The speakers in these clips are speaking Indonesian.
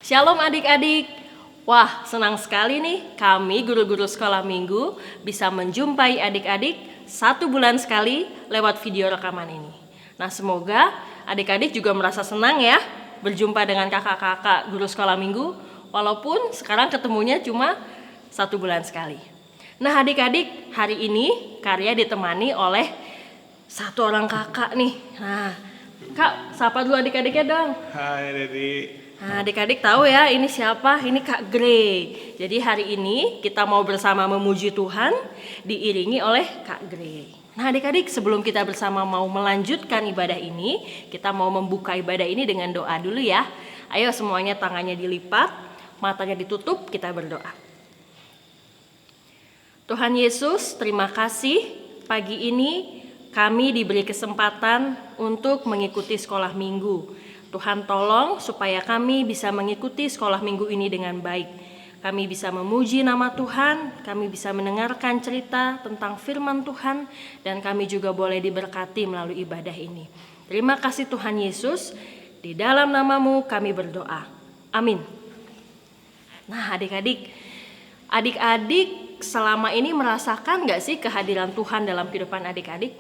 Shalom adik-adik. Wah, senang sekali nih kami guru-guru sekolah minggu bisa menjumpai adik-adik 1 bulan sekali lewat video rekaman ini. Nah, semoga adik-adik juga merasa senang ya berjumpa dengan kakak-kakak guru sekolah minggu, walaupun sekarang ketemunya cuma 1 bulan sekali. Nah, adik-adik, hari ini Karya ditemani oleh 1 orang kakak nih. Nah, Kak, sapa dulu adik-adiknya dong. Hai Dedi. Nah, adik-adik tahu ya ini siapa? Ini Kak Grey. Jadi hari ini kita mau bersama memuji Tuhan diiringi oleh Kak Grey. Nah, adik-adik, sebelum kita bersama mau melanjutkan ibadah ini, kita mau membuka ibadah ini dengan doa dulu ya. Ayo semuanya tangannya dilipat, matanya ditutup, kita berdoa. Tuhan Yesus, terima kasih pagi ini kami diberi kesempatan untuk mengikuti sekolah minggu. Tuhan tolong supaya kami bisa mengikuti sekolah minggu ini dengan baik. Kami bisa memuji nama Tuhan, kami bisa mendengarkan cerita tentang firman Tuhan, dan kami juga boleh diberkati melalui ibadah ini. Terima kasih Tuhan Yesus, di dalam nama-Mu kami berdoa. Amin. Nah, adik-adik selama ini merasakan gak sih kehadiran Tuhan dalam kehidupan adik-adik?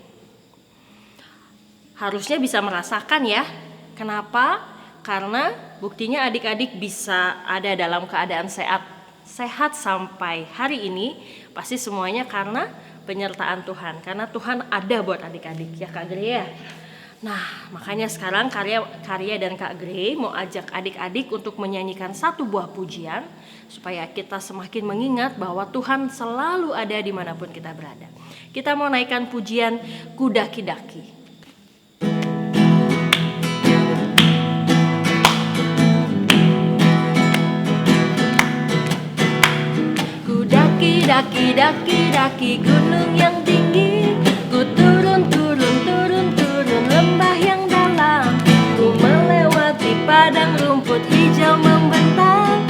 Harusnya bisa merasakan ya. Kenapa? Karena buktinya adik-adik bisa ada dalam keadaan sehat sampai hari ini, pasti semuanya karena penyertaan Tuhan. Karena Tuhan ada buat adik-adik, ya Kak Grey ya. Nah, makanya sekarang Karya dan Kak Grey mau ajak adik-adik untuk menyanyikan 1 buah pujian supaya kita semakin mengingat bahwa Tuhan selalu ada dimanapun kita berada. Kita mau naikkan pujian Kudaki-daki. Daki gunung yang tinggi, ku turun lembah yang dalam, ku melewati padang rumput hijau membentang.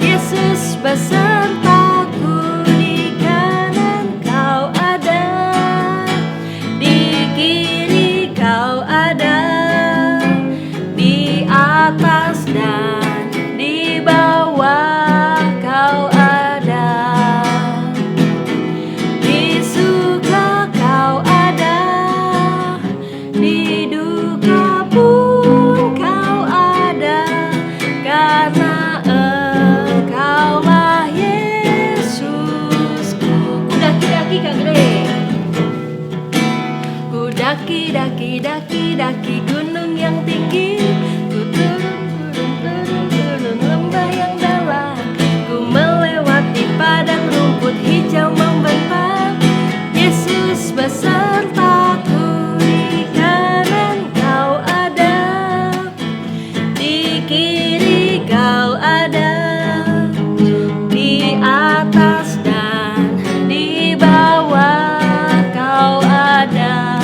Yesus besertaku, di kanan Kau ada, di kiri Kau ada, di atas dan di bawah Kau ada. Daki gunung yang tinggi, ku turun lembah yang dalam, ku melewati padang rumput hijau membentang. Yesus besertaku, di kanan Kau ada, di kiri Kau ada, di atas dan di bawah Kau ada.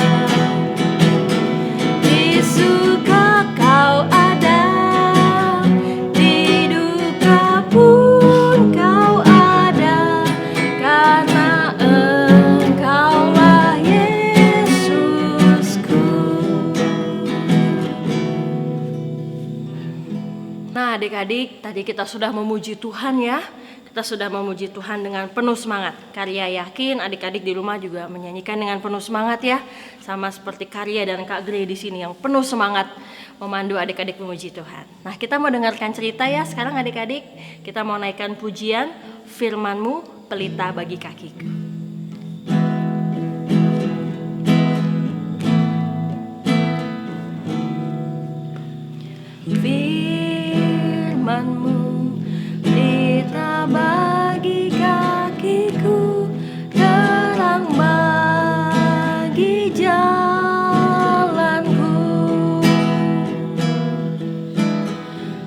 Adik-adik, tadi kita sudah memuji Tuhan ya. Kita sudah memuji Tuhan dengan penuh semangat. Karya yakin adik-adik di rumah juga menyanyikan dengan penuh semangat ya. Sama seperti Karya dan Kak Grey di sini yang penuh semangat memandu adik-adik memuji Tuhan. Nah, kita mau dengarkan cerita ya sekarang adik-adik. Kita mau naikkan pujian Firman-Mu pelita bagi kakiku. Firman-Mu pelita bagi kakiku, terang bagi jalanku.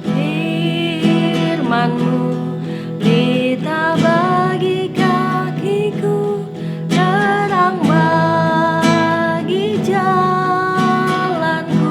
Firman-Mu pelita bagi kakiku, terang bagi jalanku.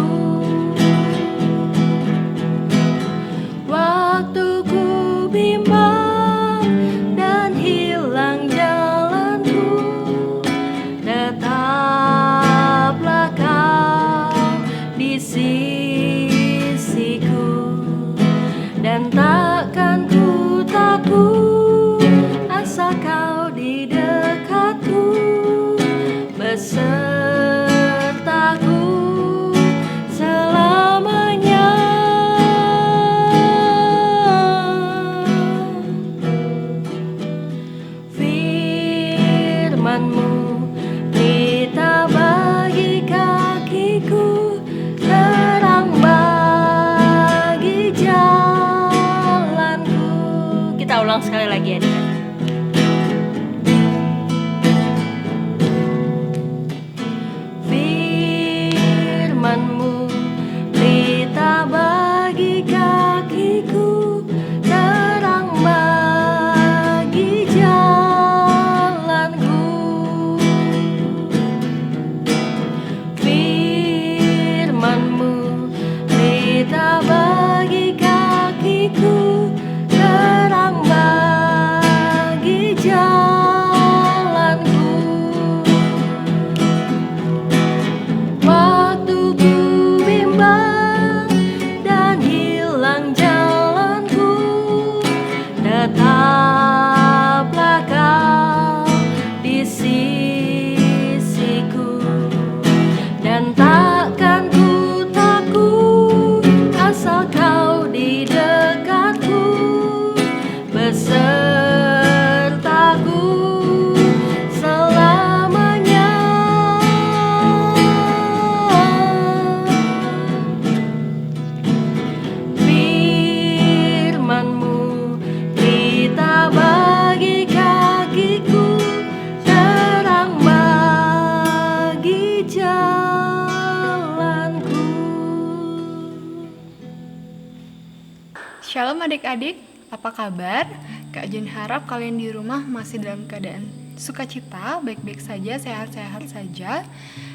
Shalom adik-adik, apa kabar? Kak Jen harap kalian di rumah masih dalam keadaan sukacita, baik-baik saja, sehat-sehat saja,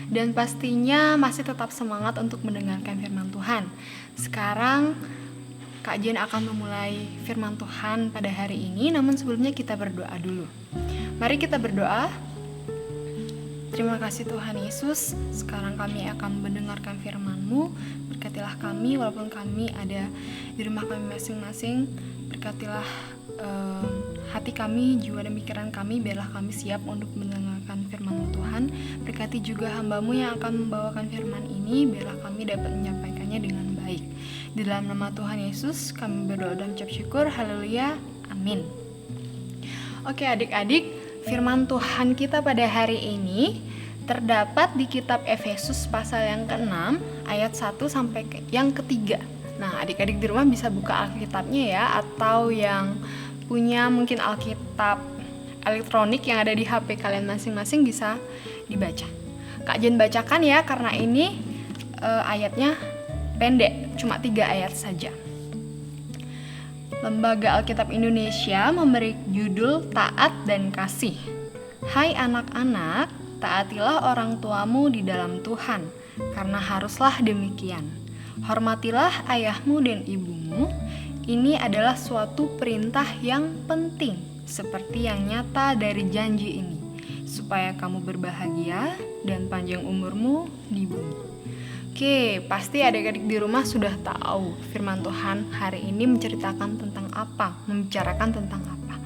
dan pastinya masih tetap semangat untuk mendengarkan firman Tuhan. Sekarang Kak Jen akan memulai firman Tuhan pada hari ini, namun sebelumnya kita berdoa dulu. Mari kita berdoa. Terima kasih Tuhan Yesus, sekarang kami akan mendengarkan firman-Mu. Berkatilah kami walaupun kami ada di rumah kami masing-masing. Berkatilah hati kami, jiwa dan pikiran kami, biarlah kami siap untuk mendengarkan firman-Mu Tuhan. Berkati juga hamba-Mu yang akan membawakan firman ini, biarlah kami dapat menyampaikannya dengan baik. Di dalam nama Tuhan Yesus kami berdoa dan ucap syukur. Haleluya, amin. Oke adik-adik, firman Tuhan kita pada hari ini terdapat di kitab Efesus pasal yang ke-6 ayat 1 sampai yang ke-3. Nah, adik-adik di rumah bisa buka Alkitabnya ya, atau yang punya mungkin Alkitab elektronik yang ada di HP kalian masing-masing bisa dibaca. Kak Jen bacakan ya, karena ini ayatnya pendek, cuma 3 ayat saja. Lembaga Alkitab Indonesia memberi judul Taat dan Kasih. Hai anak-anak, taatilah orang tuamu di dalam Tuhan, karena haruslah demikian. Hormatilah ayahmu dan ibumu. Ini adalah suatu perintah yang penting, seperti yang nyata dari janji ini, supaya kamu berbahagia dan panjang umurmu di bumi. Oke, pasti adik-adik di rumah sudah tahu firman Tuhan hari ini menceritakan tentang apa, membicarakan tentang apa.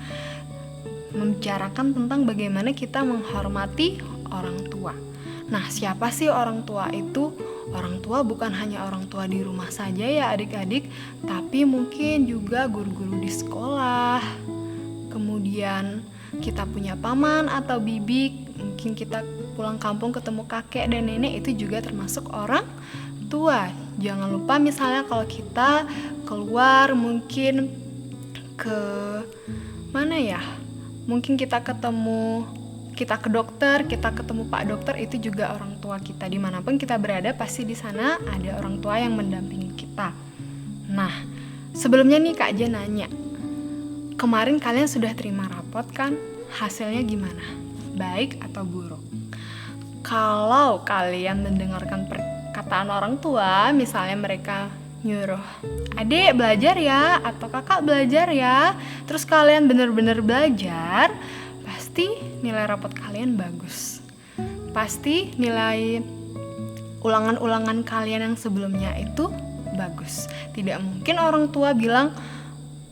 Membicarakan tentang bagaimana kita menghormati orang tua. Nah, siapa sih orang tua itu? Orang tua bukan hanya orang tua di rumah saja ya adik-adik, tapi mungkin juga guru-guru di sekolah. Kemudian kita punya paman atau bibi, mungkin kita pulang kampung ketemu kakek dan nenek, itu juga termasuk orang tua. Jangan lupa misalnya kalau kita keluar mungkin ke mana ya? Mungkin kita ke dokter, kita ketemu Pak Dokter, itu juga orang tua kita. Dimanapun kita berada, pasti di sana ada orang tua yang mendampingi kita. Nah, sebelumnya nih Kak Jen nanya, kemarin kalian sudah terima rapot kan? Hasilnya gimana? Baik atau buruk? Kalau kalian mendengarkan perkataan orang tua, misalnya mereka nyuruh adik belajar ya, atau kakak belajar ya, terus kalian benar-benar belajar, pasti nilai rapot kalian bagus. Pasti nilai ulangan-ulangan kalian yang sebelumnya itu bagus. Tidak mungkin orang tua bilang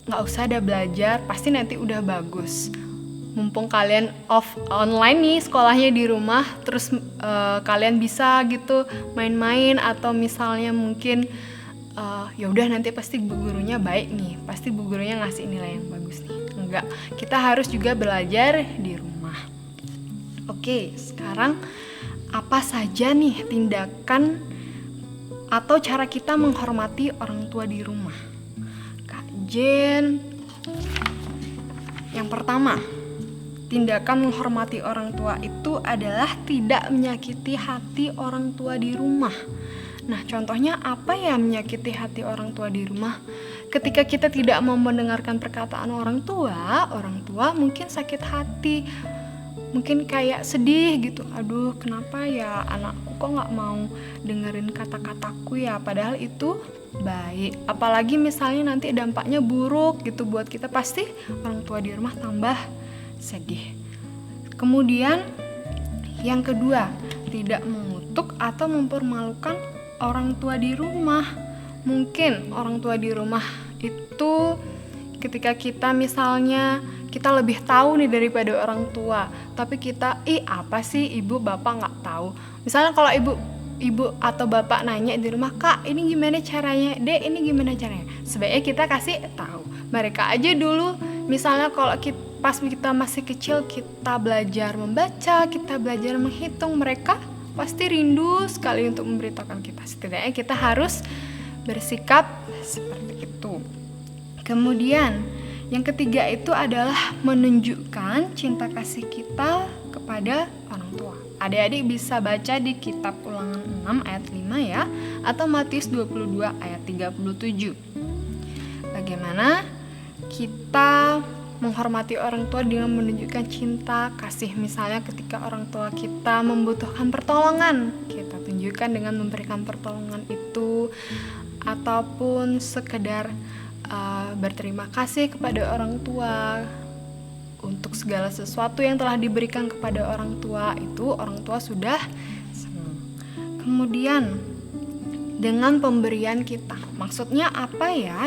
nggak usah ada belajar, pasti nanti udah bagus. Mumpung kalian online nih sekolahnya di rumah, terus kalian bisa gitu main-main, atau misalnya mungkin ya udah nanti pasti bu gurunya baik nih, pasti bu gurunya ngasih nilai yang bagus nih. Enggak, kita harus juga belajar di rumah. Oke, sekarang apa saja nih tindakan atau cara kita menghormati orang tua di rumah? Kak Jen, yang pertama, tindakan menghormati orang tua itu adalah tidak menyakiti hati orang tua di rumah. Nah, contohnya apa ya menyakiti hati orang tua di rumah? Ketika kita tidak mau mendengarkan perkataan orang tua mungkin sakit hati. Mungkin kayak sedih gitu. Aduh, kenapa ya anakku kok gak mau dengerin kata-kataku ya? Padahal itu baik. Apalagi misalnya nanti dampaknya buruk gitu buat kita, pasti orang tua di rumah tambah sedih. Kemudian yang kedua, tidak mengutuk atau mempermalukan orang tua di rumah. Mungkin orang tua di rumah itu ketika kita misalnya kita lebih tahu nih daripada orang tua, tapi kita apa sih ibu bapak nggak tahu. Misalnya kalau ibu atau bapak nanya di rumah, kak ini gimana caranya, dek ini gimana caranya, sebaiknya kita kasih tahu. Mereka aja dulu misalnya kalau pas kita masih kecil kita belajar membaca, kita belajar menghitung, mereka pasti rindu sekali untuk memberitahukan kita. Setidaknya kita harus bersikap seperti itu. Kemudian yang ketiga itu adalah menunjukkan cinta kasih kita kepada orang tua. Adik-adik bisa baca di kitab Ulangan 6 ayat 5 ya, atau Matius 22 ayat 37. Bagaimana kita menghormati orang tua dengan menunjukkan cinta, kasih. Misalnya ketika orang tua kita membutuhkan pertolongan, kita tunjukkan dengan memberikan pertolongan itu, ataupun sekedar berterima kasih kepada orang tua untuk segala sesuatu yang telah diberikan kepada orang tua. Itu orang tua sudah senang. Kemudian dengan pemberian kita, maksudnya apa ya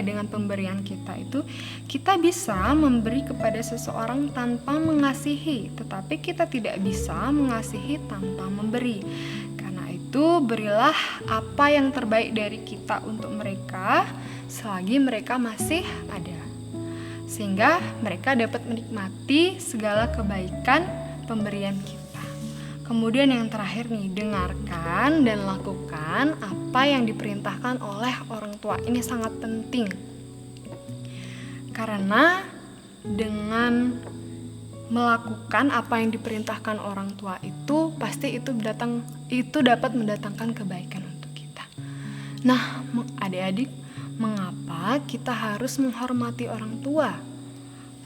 dengan pemberian kita itu? Kita bisa memberi kepada seseorang tanpa mengasihi, tetapi kita tidak bisa mengasihi tanpa memberi. Karena itu berilah apa yang terbaik dari kita untuk mereka selagi mereka masih ada, sehingga mereka dapat menikmati segala kebaikan pemberian kita. Kemudian yang terakhir nih, dengarkan dan lakukan apa yang diperintahkan oleh orang tua. Ini sangat penting. Karena dengan melakukan apa yang diperintahkan orang tua itu, pasti itu dapat mendatangkan kebaikan untuk kita. Nah, adik-adik, mengapa kita harus menghormati orang tua?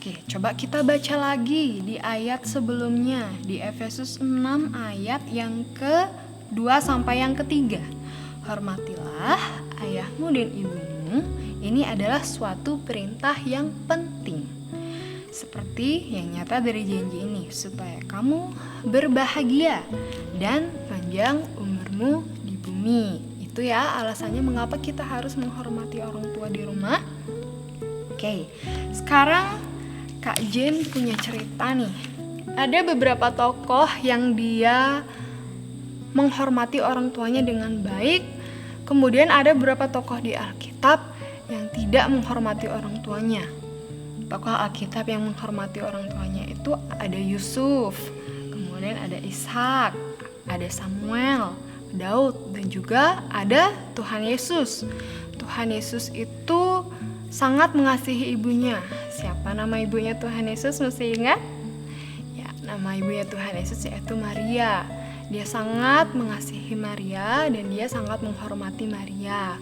Oke, coba kita baca lagi di ayat sebelumnya, di Efesus 6 ayat yang ke-2 sampai yang ke-3. Hormatilah ayahmu dan ibumu, ini adalah suatu perintah yang penting. Seperti yang nyata dari janji ini, supaya kamu berbahagia dan panjang umurmu di bumi. Itu ya alasannya mengapa kita harus menghormati orang tua di rumah. Oke, sekarang Kak Jen punya cerita nih. Ada beberapa tokoh yang dia menghormati orang tuanya dengan baik. Kemudian ada beberapa tokoh di Alkitab yang tidak menghormati orang tuanya. Tokoh Alkitab yang menghormati orang tuanya itu ada Yusuf, kemudian ada Ishak, ada Samuel, Daud, dan juga ada Tuhan Yesus. Tuhan Yesus itu sangat mengasihi ibunya. Siapa nama ibunya Tuhan Yesus? Masih ingat? Ya, nama ibunya Tuhan Yesus yaitu Maria. Dia sangat mengasihi Maria dan dia sangat menghormati Maria.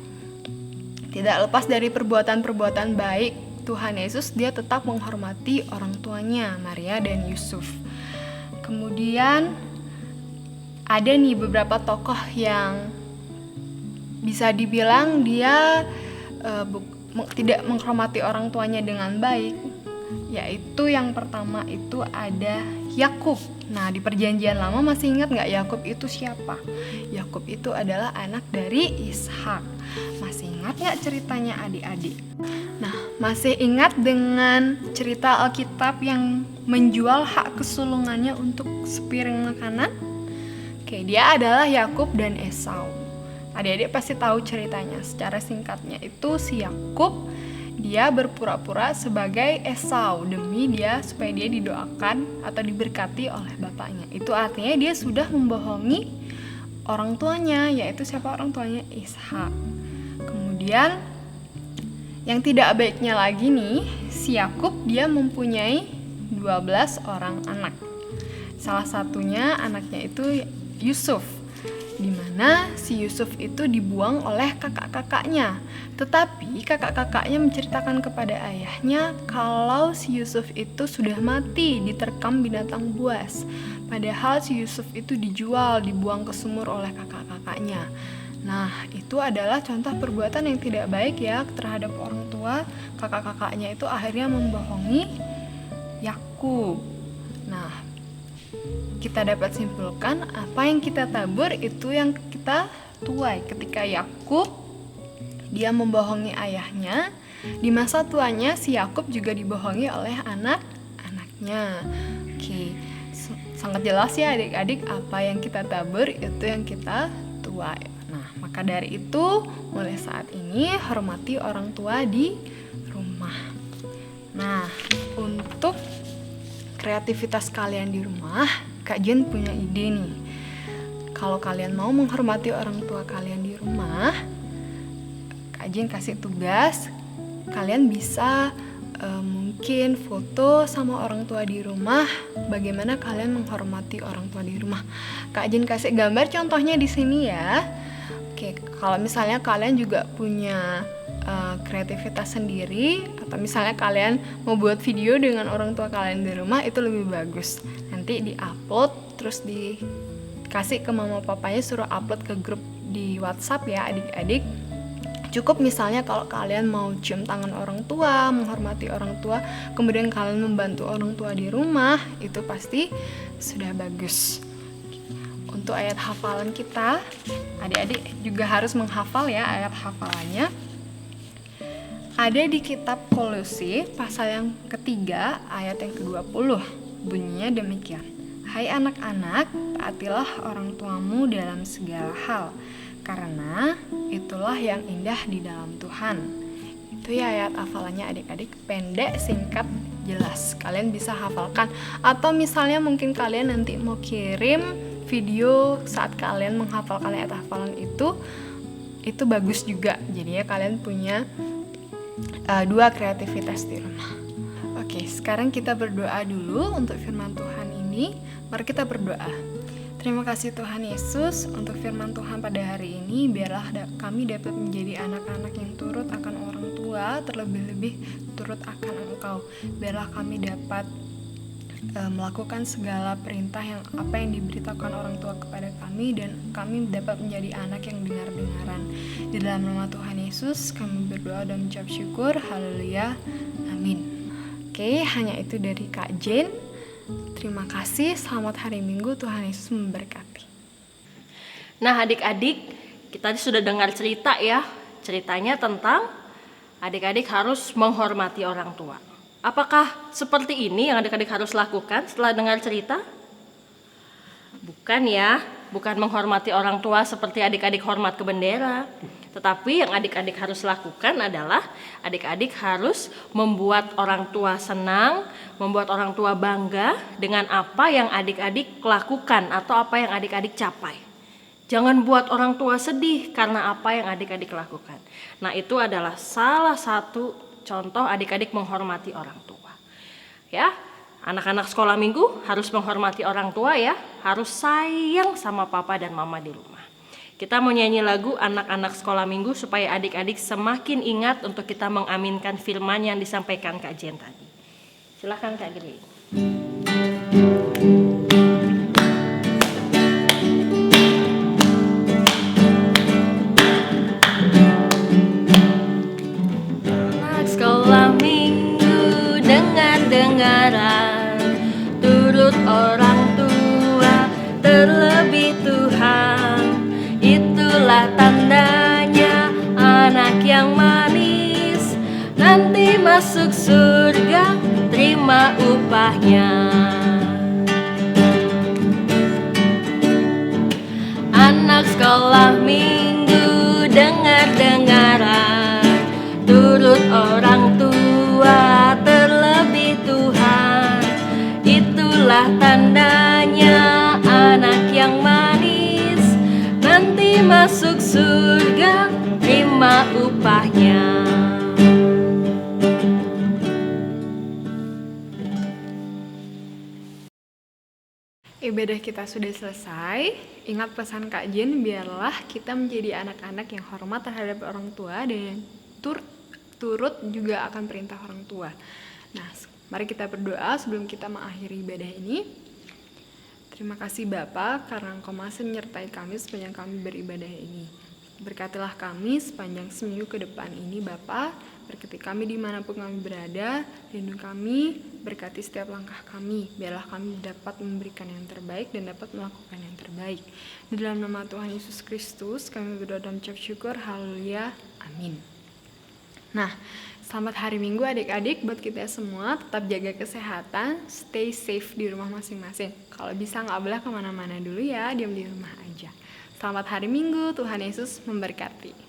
Tidak lepas dari perbuatan-perbuatan baik Tuhan Yesus, dia tetap menghormati orang tuanya, Maria dan Yusuf. Kemudian ada nih beberapa tokoh yang bisa dibilang dia tidak menghormati orang tuanya dengan baik, yaitu yang pertama itu ada Yakub. Nah, di perjanjian lama masih ingat nggak Yakub itu siapa? Yakub itu adalah anak dari Ishak. Masih ingat nggak ceritanya adik-adik? Nah, masih ingat dengan cerita Alkitab yang menjual hak kesulungannya untuk sepiring makanan? Oke, dia adalah Yakub dan Esau. Adik-adik pasti tahu ceritanya. Secara singkatnya itu si Yakub dia berpura-pura sebagai Esau demi supaya dia didoakan atau diberkati oleh bapaknya. Itu artinya dia sudah membohongi orang tuanya, yaitu siapa orang tuanya? Ishak. Kemudian yang tidak baiknya lagi nih, si Yakub dia mempunyai 12 orang anak. Salah satunya anaknya itu Yusuf, di mana si Yusuf itu dibuang oleh kakak-kakaknya. Tetapi kakak-kakaknya menceritakan kepada ayahnya kalau si Yusuf itu sudah mati diterkam binatang buas. Padahal si Yusuf itu dijual, dibuang ke sumur oleh kakak-kakaknya. Nah, itu adalah contoh perbuatan yang tidak baik ya terhadap orang tua. Kakak-kakaknya itu akhirnya membohongi Yakub. Nah, kita dapat simpulkan apa yang kita tabur itu yang kita tuai. Ketika Yakub dia membohongi ayahnya, di masa tuanya si Yakub juga dibohongi oleh anak-anaknya. Oke, sangat jelas ya adik-adik, apa yang kita tabur itu yang kita tuai. Nah, maka dari itu mulai saat ini hormati orang tua di rumah. Nah, untuk kreativitas kalian di rumah, Kak Jen punya ide nih. Kalau kalian mau menghormati orang tua kalian di rumah, Kak Jen kasih tugas, kalian bisa mungkin foto sama orang tua di rumah, bagaimana kalian menghormati orang tua di rumah. Kak Jen kasih gambar contohnya di sini ya. Oke, Oke, kalau misalnya kalian juga punya kreativitas sendiri, atau misalnya kalian mau buat video dengan orang tua kalian di rumah, itu lebih bagus. Nanti di-upload, terus dikasih ke mama papanya, suruh upload ke grup di WhatsApp ya adik-adik. Cukup misalnya kalau kalian mau cium tangan orang tua, menghormati orang tua, kemudian kalian membantu orang tua di rumah, itu pasti sudah bagus. Untuk ayat hafalan kita, adik-adik juga harus menghafal ya ayat hafalannya. Ada di kitab Kolose pasal yang ketiga ayat yang ke-20. Bunyinya demikian. Hai anak-anak, taatilah orang tuamu dalam segala hal, karena itulah yang indah di dalam Tuhan. Itu ya ayat hafalannya adik-adik, pendek, singkat, jelas. Kalian bisa hafalkan. Atau misalnya mungkin kalian nanti mau kirim video saat kalian menghafalkan ayat hafalan itu bagus juga. Jadinya kalian punya dua kreativitas di rumah. Oke, sekarang kita berdoa dulu untuk firman Tuhan ini. Mari kita berdoa. Terima kasih Tuhan Yesus untuk firman Tuhan pada hari ini. Biarlah kami dapat menjadi anak-anak yang turut akan orang tua, terlebih-lebih turut akan Engkau. Biarlah kami dapat melakukan segala perintah yang diberitakan orang tua kepada kami, dan kami dapat menjadi anak yang dengar-dengaran. Di dalam nama Tuhan Yesus kami berdoa dan mengucap syukur. Haleluya, amin. Oke, hanya itu dari Kak Jen. Terima kasih, selamat hari Minggu, Tuhan Yesus memberkati. Nah adik-adik, kita sudah dengar cerita ya. Ceritanya tentang adik-adik harus menghormati orang tua. Apakah seperti ini yang adik-adik harus lakukan setelah dengar cerita? Bukan ya, bukan menghormati orang tua seperti adik-adik hormat ke bendera. Tetapi yang adik-adik harus lakukan adalah adik-adik harus membuat orang tua senang, membuat orang tua bangga dengan apa yang adik-adik lakukan atau apa yang adik-adik capai. Jangan buat orang tua sedih karena apa yang adik-adik lakukan. Nah, itu adalah salah satu contoh adik-adik menghormati orang tua. Ya, anak-anak sekolah minggu harus menghormati orang tua ya, harus sayang sama papa dan mama di rumah. Kita mau nyanyi lagu anak-anak sekolah minggu supaya adik-adik semakin ingat untuk kita mengaminkan firman yang disampaikan Kak Jen tadi. Silakan Kak Giri. Dengaran, turut orang tua, terlebih Tuhan. Itulah tandanya anak yang manis, nanti masuk surga, terima upahnya. Anak sekolah minggu, dengar-dengaran, turut orang tua, terlebih Tuhan. Itulah tandanya anak yang manis, nanti masuk surga, terima upahnya. Ibadah kita sudah selesai. Ingat pesan Kak Jen, biarlah kita menjadi anak-anak yang hormat terhadap orang tua dan turut juga akan perintah orang tua. Nah, mari kita berdoa sebelum kita mengakhiri ibadah ini. Terima kasih Bapa karena Engkau masih menyertai kami sepanjang kami beribadah ini. Berkatilah kami sepanjang seminggu ke depan ini Bapa. Berkati kami dimanapun kami berada, lindungi kami, berkati setiap langkah kami. Biarlah kami dapat memberikan yang terbaik dan dapat melakukan yang terbaik. Di dalam nama Tuhan Yesus Kristus kami berdoa dan mengucap syukur. Haleluya, amin. Nah, selamat hari Minggu adik-adik buat kita semua. Tetap jaga kesehatan, stay safe di rumah masing-masing. Kalau bisa nggak boleh kemana-mana dulu ya, diam di rumah aja. Selamat hari Minggu, Tuhan Yesus memberkati.